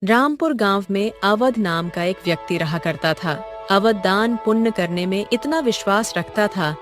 रामपुर गांव में अवध नाम का एक व्यक्ति रहा करता था। अवध दान पुण्य करने में इतना विश्वास रखता था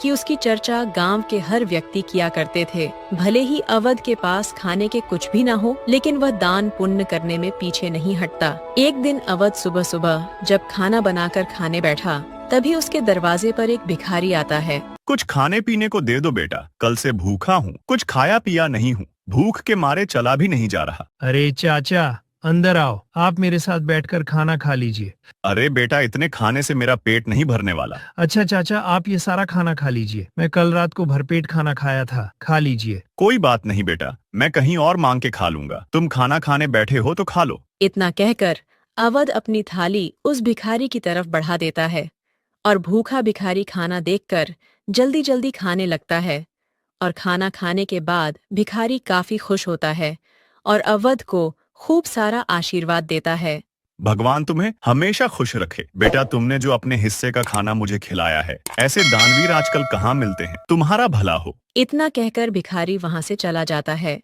कि उसकी चर्चा गांव के हर व्यक्ति किया करते थे। भले ही अवध के पास खाने के कुछ भी न हो, लेकिन वह दान पुण्य करने में पीछे नहीं हटता। एक दिन अवध सुबह सुबह जब खाना बनाकर खाने बैठा, तभी उसके दरवाजे पर एक भिखारी आता है। कुछ खाने पीने को दे दो बेटा, कल से भूखा हूँ, कुछ खाया पिया नहीं हूँ, भूख के मारे चला भी नहीं जा रहा। अरे चाचा, अंदर आओ, आप मेरे साथ बैठकर खाना खा लीजिए। अरे बेटा, इतने खाने से मेरा पेट नहीं भरने वाला। अच्छा चाचा, आप ये सारा खाना खा लीजिए। मैं कल रात को भरपेट खाना खाया था, खा लीजिए। कोई बात नहीं बेटा, मैं कहीं और मांग के खा लूंगा। तुम खाना खाने बैठे हो तो खा लो। इतना कहकर अवध अपनी थाली उस भिखारी की तरफ बढ़ा देता है और भूखा भिखारी खाना देखकर जल्दी जल्दी खाने लगता है। और खाना खाने के बाद भिखारी काफी खुश होता है और अवध को खूब सारा आशीर्वाद देता है। भगवान तुम्हें हमेशा खुश रखे। बेटा, तुमने जो अपने हिस्से का खाना मुझे खिलाया है, ऐसे दानवीर आजकल कहाँ मिलते हैं। तुम्हारा भला हो। इतना कहकर भिखारी वहां से चला जाता है।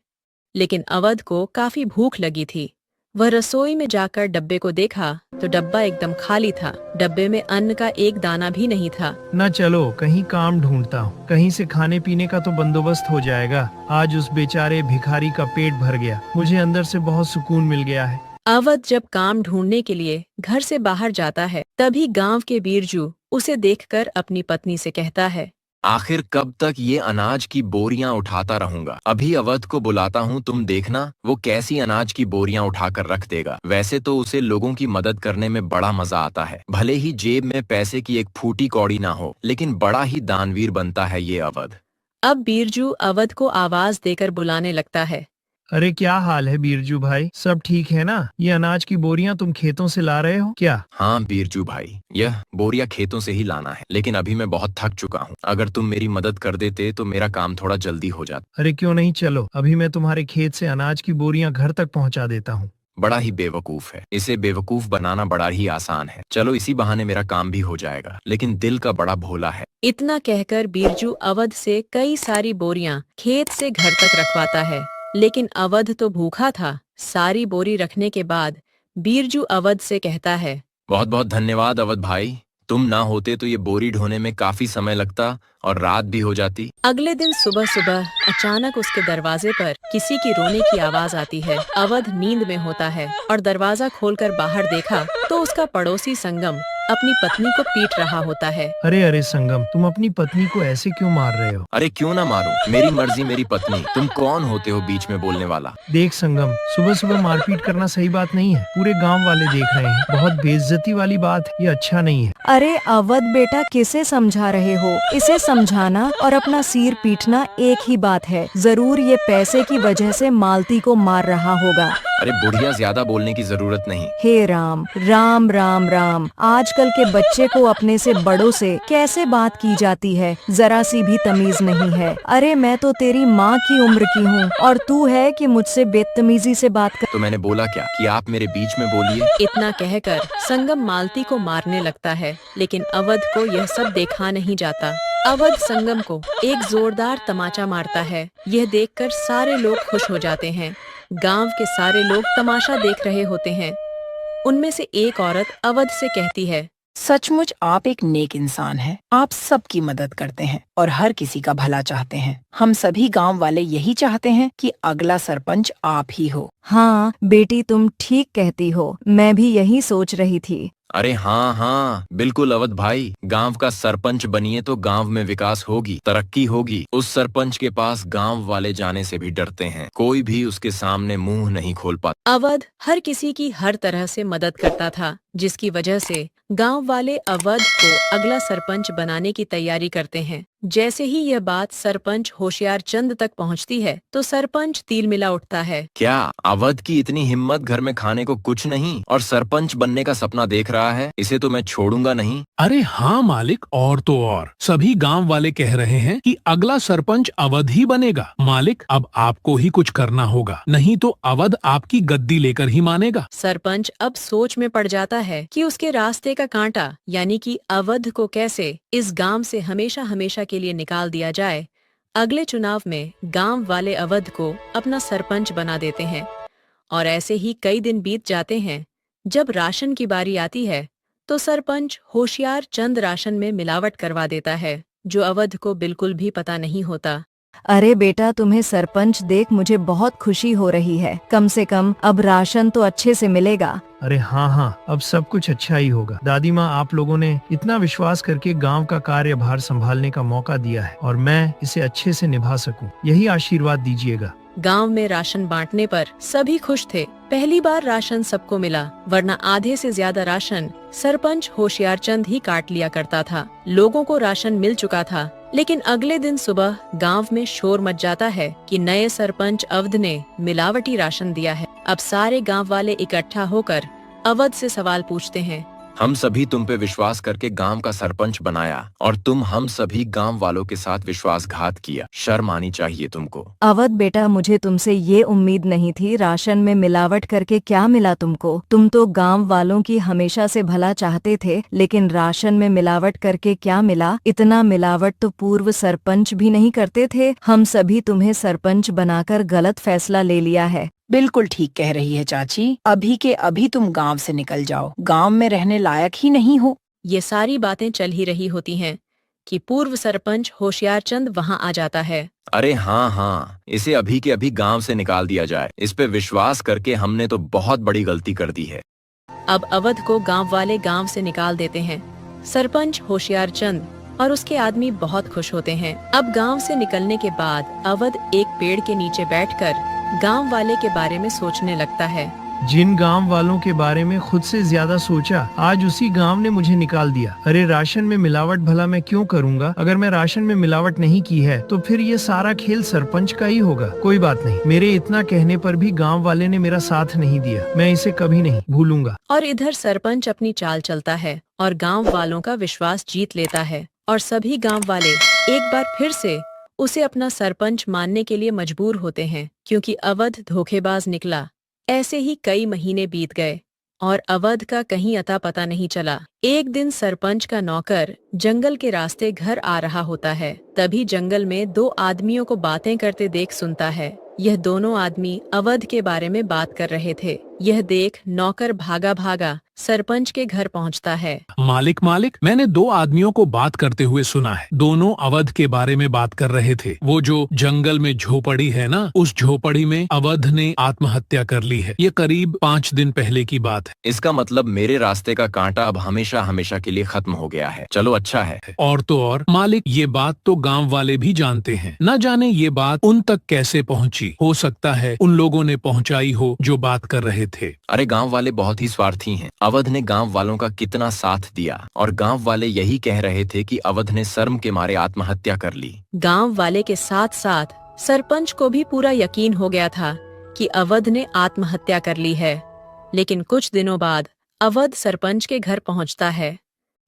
लेकिन अवध को काफी भूख लगी थी। वह रसोई में जाकर डब्बे को देखा तो डब्बा एकदम खाली था। डब्बे में अन्न का एक दाना भी नहीं था। न चलो, कहीं काम ढूंढता हूँ, कहीं से खाने पीने का तो बंदोबस्त हो जाएगा। आज उस बेचारे भिखारी का पेट भर गया, मुझे अंदर से बहुत सुकून मिल गया है। अवध जब काम ढूंढने के लिए घर से बाहर जाता है, तभी गांव के बीरजू उसे देखकर अपनी पत्नी से कहता है, आखिर कब तक ये अनाज की बोरियां उठाता रहूंगा। अभी अवध को बुलाता हूँ, तुम देखना वो कैसी अनाज की बोरियां उठाकर रख देगा। वैसे तो उसे लोगों की मदद करने में बड़ा मजा आता है। भले ही जेब में पैसे की एक फूटी कौड़ी ना हो, लेकिन बड़ा ही दानवीर बनता है ये अवध। अब बीरजू अवध को आवाज देकर बुलाने लगता है। अरे क्या हाल है बीरजू भाई, सब ठीक है ना? ये अनाज की बोरियां तुम खेतों से ला रहे हो क्या? हाँ बीरजू भाई, यह बोरिया खेतों से ही लाना है, लेकिन अभी मैं बहुत थक चुका हूँ। अगर तुम मेरी मदद कर देते तो मेरा काम थोड़ा जल्दी हो जाता। अरे क्यों नहीं, चलो अभी मैं तुम्हारे खेत से अनाज की बोरियां घर तक पहुंचा देता हूँ। बड़ा ही बेवकूफ है, इसे बेवकूफ बनाना बड़ा ही आसान है। चलो इसी बहाने मेरा काम भी हो जाएगा, लेकिन दिल का बड़ा भोला है। इतना कहकर बीरजू अवध से कई सारी बोरियां खेत से घर तक रखवाता है। लेकिन अवध तो भूखा था। सारी बोरी रखने के बाद बीरजू अवध से कहता है, बहुत बहुत धन्यवाद अवध भाई, तुम ना होते तो ये बोरी ढोने में काफी समय लगता और रात भी हो जाती। अगले दिन सुबह सुबह अचानक उसके दरवाजे पर किसी की रोने की आवाज आती है। अवध नींद में होता है और दरवाजा खोलकर बाहर देखा तो उसका पड़ोसी संगम अपनी पत्नी को पीट रहा होता है। अरे अरे संगम, तुम अपनी पत्नी को ऐसे क्यों मार रहे हो? अरे क्यों ना मारूं, मेरी मर्जी मेरी पत्नी। तुम कौन होते हो बीच में बोलने वाला? देख संगम, सुबह सुबह मारपीट करना सही बात नहीं है। पूरे गांव वाले देख रहे हैं, बहुत बेइज्जती वाली बात है, ये अच्छा नहीं है। अरे अवध बेटा, किसे समझा रहे हो? इसे समझाना और अपना सिर पीटना एक ही बात है। जरूर ये पैसे की वजह से मालती को मार रहा होगा। अरे बुढ़िया, ज्यादा बोलने की जरूरत नहीं। हे राम राम राम राम, आजकल के बच्चे को अपने से बड़ों से कैसे बात की जाती है, जरा सी भी तमीज नहीं है। अरे मैं तो तेरी माँ की उम्र की हूँ और तू है कि मुझसे बदतमीजी से बात कर। तो मैंने बोला क्या कि आप मेरे बीच में बोलिए? इतना कहकर संगम मालती को मारने लगता है, लेकिन अवध को यह सब देखा नहीं जाता। अवध संगम को एक जोरदार तमाचा मारता है। यह देखकर सारे लोग खुश हो जाते हैं। गांव के सारे लोग तमाशा देख रहे होते हैं। उनमें से एक औरत अवध से कहती है, सचमुच आप एक नेक इंसान हैं। आप सबकी मदद करते हैं और हर किसी का भला चाहते हैं। हम सभी गांव वाले यही चाहते हैं कि अगला सरपंच आप ही हो। हाँ बेटी, तुम ठीक कहती हो, मैं भी यही सोच रही थी। अरे हाँ हाँ बिल्कुल अवध भाई, गांव का सरपंच बनिए तो गांव में विकास होगी, तरक्की होगी। उस सरपंच के पास गांव वाले जाने से भी डरते हैं, कोई भी उसके सामने मुंह नहीं खोल पाता। अवध हर किसी की हर तरह से मदद करता था, जिसकी वजह से गांव वाले अवध को अगला सरपंच बनाने की तैयारी करते हैं। जैसे ही यह बात सरपंच होशियार चंद तक पहुंचती है तो सरपंच तिल मिला उठता है। क्या अवध की इतनी हिम्मत, घर में खाने को कुछ नहीं और सरपंच बनने का सपना देख रहा है? इसे तो मैं छोड़ूंगा नहीं। अरे हाँ मालिक, और तो और सभी गांव वाले कह रहे हैं कि अगला सरपंच अवध ही बनेगा। मालिक, अब आपको ही कुछ करना होगा, नहीं तो अवध आपकी गद्दी लेकर ही मानेगा। सरपंच अब सोच में पड़ जाता है कि उसके रास्ते का कांटा यानी कि अवध को कैसे इस गांव से हमेशा हमेशा के लिए निकाल दिया जाए। अगले चुनाव में गांव वाले अवध को अपना सरपंच बना देते हैं और ऐसे ही कई दिन बीत जाते हैं। जब राशन की बारी आती है तो सरपंच होशियार चंद राशन में मिलावट करवा देता है, जो अवध को बिल्कुल भी पता नहीं होता। अरे बेटा, तुम्हें सरपंच देख मुझे बहुत खुशी हो रही है। कम से कम अब राशन तो अच्छे से मिलेगा। अरे हाँ, अब सब कुछ अच्छा ही होगा। दादी माँ, आप लोगों ने इतना विश्वास करके गांव का कार्यभार संभालने का मौका दिया है और मैं इसे अच्छे से निभा सकूं, यही आशीर्वाद दीजिएगा। गांव में राशन बांटने पर सभी खुश थे। पहली बार राशन सबको मिला, वरना आधे से ज्यादा राशन सरपंच होशियार चंद ही काट लिया करता था। लोगों को राशन मिल चुका था, लेकिन अगले दिन सुबह गांव में शोर मच जाता है कि नए सरपंच अवध ने मिलावटी राशन दिया है। अब सारे गांव वाले इकट्ठा होकर अवध से सवाल पूछते हैं। हम सभी तुम पे विश्वास करके गांव का सरपंच बनाया और तुम हम सभी गांव वालों के साथ विश्वासघात किया। शर्म आनी चाहिए तुमको। अवध बेटा, मुझे तुमसे ये उम्मीद नहीं थी। राशन में मिलावट करके क्या मिला तुमको? तुम तो गांव वालों की हमेशा से भला चाहते थे, लेकिन राशन में मिलावट करके क्या मिला? इतना मिलावट तो पूर्व सरपंच भी नहीं करते थे। हम सभी तुम्हें सरपंच बनाकर गलत फैसला ले लिया है। बिल्कुल ठीक कह रही है चाची। अभी के अभी तुम गांव से निकल जाओ, गांव में रहने लायक ही नहीं हो। ये सारी बातें चल ही रही होती हैं कि पूर्व सरपंच होशियार चंद वहाँ आ जाता है। अरे हाँ, इसे अभी के अभी गांव से निकाल दिया जाए। इस पे विश्वास करके हमने तो बहुत बड़ी गलती कर दी है। अब अवध को गांव वाले गांव से निकाल देते हैं। सरपंच होशियार चंद और उसके आदमी बहुत खुश होते हैं। अब गांव से निकलने के बाद अवध एक पेड़ के नीचे बैठकर गांव वाले के बारे में सोचने लगता है। जिन गांव वालों के बारे में खुद से ज्यादा सोचा, आज उसी गांव ने मुझे निकाल दिया। अरे राशन में मिलावट भला मैं क्यों करूंगा? अगर मैं राशन में मिलावट नहीं की है तो फिर ये सारा खेल सरपंच का ही होगा। कोई बात नहीं, मेरे इतना कहने पर भी गांव वाले ने मेरा साथ नहीं दिया। मैं इसे कभी नहीं भूलूंगा। और इधर सरपंच अपनी चाल चलता है और गांव वालों का विश्वास जीत लेता है और सभी गांव वाले एक बार फिर से उसे अपना सरपंच मानने के लिए मजबूर होते हैं, क्योंकि अवध धोखेबाज निकला। ऐसे ही कई महीने बीत गए और अवध का कहीं अता पता नहीं चला। एक दिन सरपंच का नौकर जंगल के रास्ते घर आ रहा होता है। तभी जंगल में दो आदमियों को बातें करते देख सुनता है। यह दोनों आदमी अवध के बारे में बात कर रहे थे। यह देख नौकर भागा भागा सरपंच के घर पहुंचता है। मालिक, मैंने दो आदमियों को बात करते हुए सुना है। दोनों अवध के बारे में बात कर रहे थे। वो जो जंगल में झोपड़ी है ना, उस झोपड़ी में अवध ने आत्महत्या कर ली है। ये करीब 5 दिन पहले की बात है। इसका मतलब मेरे रास्ते का कांटा अब हमेशा के लिए खत्म हो गया है। चलो अच्छा है। और तो और मालिक, ये बात तो गांव वाले भी जानते हैं। न जाने ये बात उन तक कैसे पहुंची। हो सकता है उन लोगों ने पहुंचाई हो जो बात कर रहे थे। अरे गांव वाले बहुत ही स्वार्थी हैं। अवध ने गांव वालों का कितना साथ दिया और गांव वाले यही कह रहे थे कि अवध ने शर्म के मारे आत्महत्या कर ली। गांव वाले के साथ साथ सरपंच को भी पूरा यकीन हो गया था कि अवध ने आत्महत्या कर ली है। लेकिन कुछ दिनों बाद अवध सरपंच के घर पहुंचता है।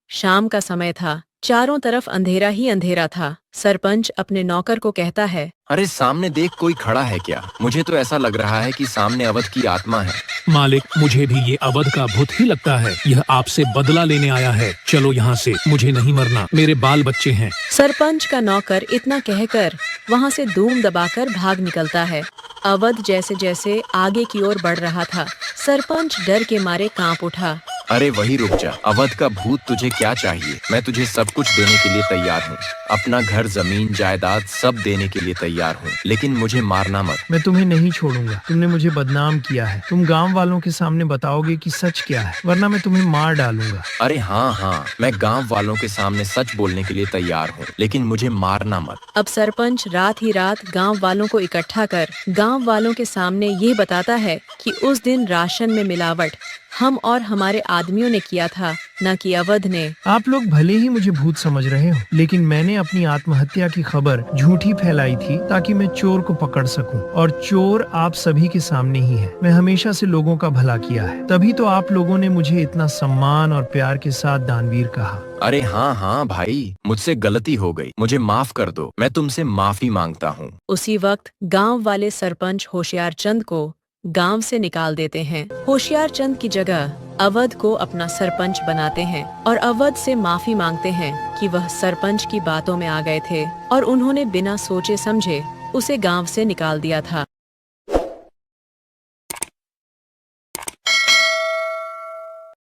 शाम का समय था, चारों तरफ अंधेरा ही अंधेरा था। सरपंच अपने नौकर को कहता है, अरे सामने देख, कोई खड़ा है क्या? मुझे तो ऐसा लग रहा है कि सामने अवध की आत्मा है। मालिक, मुझे भी ये अवध का भूत ही लगता है। यह आपसे बदला लेने आया है। चलो यहाँ से, मुझे नहीं मरना, मेरे बाल बच्चे हैं। सरपंच का नौकर इतना कहकर वहाँ से धूम दबाकर भाग निकलता है। अवध जैसे जैसे आगे की ओर बढ़ रहा था, सरपंच डर के मारे कांप उठा। अरे वही रुक जा। अवध का भूत, तुझे क्या चाहिए? मैं तुझे सब कुछ देने के लिए तैयार हूँ। अपना घर, जमीन, जायदाद सब देने के लिए तैयार हूँ, लेकिन मुझे मारना मत। मैं तुम्हें नहीं छोड़ूंगा। तुमने मुझे बदनाम किया है। तुम गांव वालों के सामने बताओगे कि सच क्या है, वरना मैं तुम्हें मार डालूंगा। अरे हाँ, मैं गांव वालों के सामने सच बोलने के लिए तैयार हूँ, लेकिन मुझे मारना मत। अब सरपंच रात ही रात गांव वालों को इकट्ठा कर गांव वालों के सामने ये बताता है कि उस दिन राशन में मिलावट हम और हमारे आदमियों ने किया था, न कि अवध ने। आप लोग भले ही मुझे भूत समझ रहे हो, लेकिन मैंने अपनी आत्महत्या की खबर झूठी फैलाई थी ताकि मैं चोर को पकड़ सकूं, और चोर आप सभी के सामने ही है। मैं हमेशा से लोगों का भला किया है, तभी तो आप लोगों ने मुझे इतना सम्मान और प्यार के साथ दानवीर कहा। अरे हाँ भाई, मुझसे गलती हो गई, मुझे माफ कर दो। मैं तुमसे माफी मांगता हूँ। उसी वक्त गांव वाले सरपंच होशियार चंद को गांव से निकाल देते हैं। होशियार चंद की जगह अवध को अपना सरपंच बनाते हैं और अवध से माफी मांगते हैं कि वह सरपंच की बातों में आ गए थे और उन्होंने बिना सोचे समझे उसे गांव से निकाल दिया था।